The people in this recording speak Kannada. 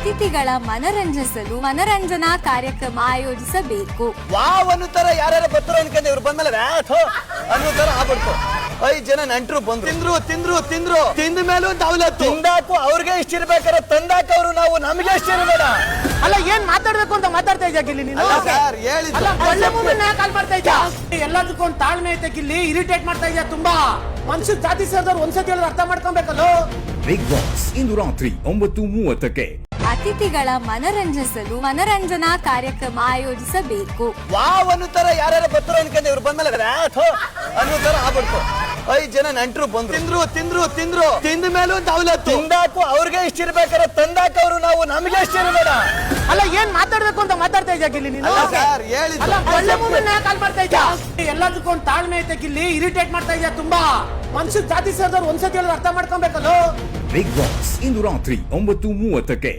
ಅತಿಥಿಗಳ ಮನರಂಜಿಸಲು ಮನರಂಜನಾ ಕಾರ್ಯಕ್ರಮ ಆಯೋಜಿಸಬೇಕು. ವಾವ್ ಅನ್ನೋ ತರ ಯಾರ್ಯಾರು ಬರ್ತಾರೋ ಅನ್ಕೊಂಡೆ ಇವ್ರು ಬಂದ್ಮೇಲೆ ಅನ್ನೋ ತರ ಆಗ್ಬಿಡ್ತು. 5 ಜನ ನೆಂಟ್ರು ಬಂದ್ರು, ತಿಂದ್ರು ತಿಂದ ಮೇಲೂ ದೌಲತ್ತು ತಿಂದಾಕು ಅವ್ರಿಗೆ ಇಷ್ಟ ಇರ್ಬೇಕಾದ್ರೆ ತಂದಾಕ ಅವರು ನಾವು ನಮಗೆ ಇಷ್ಟ ಇರಬೇಡ. ಅಲ್ಲ ಏನ್ ಮಾತಾಡ್ಬೇಕು ಅಂತ ಮಾತಾಡ್ತಾ ಇದ್ಯಾ ಗಿಲ್ಲಿ ನೀನು? ಸರ್ ಹೇಳಿದ್ದು ಕಾಲ್ ಮಾಡ್ತಾ ಇದ್ಯಾ? ಎಲ್ಲದಕ್ಕೂ ಒಂದು ತಾಳ್ಮೆ ಐತೆ ಗಿಲ್ಲಿ, ಇರಿಟೇಟ್ ಮಾಡ್ತಾ ಇದ್ಯಾ ತುಂಬಾ. ಮನುಷ್ಯ ಜಾತಿ ಸೇರಿದವ್ರು ಒಂದ್ಸತಿ ಹೇಳಿದ್ರೆ ಅರ್ಥ ಮಾಡ್ಕೊಬೇಕಲ್ಲ. ಬಿಗ್ ಬಾಸ್ ಇಂದು ರಾತ್ರಿ 9:30ಕ್ಕೆ. ಅತಿಥಿಗಳ ಮನರಂಜಿಸಲು ಮನರಂಜನಾ ಕಾರ್ಯಕ್ರಮ ಆಯೋಜಿಸಬೇಕು. ವಾವ್ ಅನ್ನೋ ತರ ಯಾರ್ಯಾರು ಬರ್ತಾರೋ ಅನ್ಕೊಂಡೆ ಇವ್ರು ಬಂದ್ಮೇಲೆ ಅನ್ನೋ ತರ ಆಗ್ಬಿಡ್ತು. 5 ಜನ ನೆಂಟ್ರು ಬಂದ್ರು, ತಿಂದ್ರು ತಿಂದ ಮೇಲೂ ದೌಲತ್ತು ತಿಂದಾಕು ಅವ್ರಿಗೆ ಇಷ್ಟ ಇರ್ಬೇಕಾದ್ರೆ ತಂದಾಕ ಅವರು ನಾವು ನಮಗೆ ಇಷ್ಟ ಇರಬೇಡ. ಅಲ್ಲ ಏನ್ ಮಾತಾಡ್ಬೇಕು ಅಂತ ಮಾತಾಡ್ತಾ ಇದ್ಯಾ ಗಿಲ್ಲಿ ನೀನು? ಸರ್ ಹೇಳಿದ್ದು ಕಾಲ್ ಮಾಡ್ತಾ ಇದ್ಯಾ? ಎಲ್ಲದಕ್ಕೂ ಒಂದು ತಾಳ್ಮೆ ಐತೆ ಗಿಲ್ಲಿ, ಇರಿಟೇಟ್ ಮಾಡ್ತಾ ಇದ್ಯಾ ತುಂಬಾ. ಮನುಷ್ಯ ಜಾತಿ ಸೇರಿದವ್ರು ಒಂದ್ಸತಿ ಹೇಳಿದ್ರೆ ಅರ್ಥ ಮಾಡ್ಕೊಬೇಕಲ್ಲ. ಬಿಗ್ ಬಾಸ್ ಇಂದು ರಾತ್ರಿ 9:30ಕ್ಕೆ.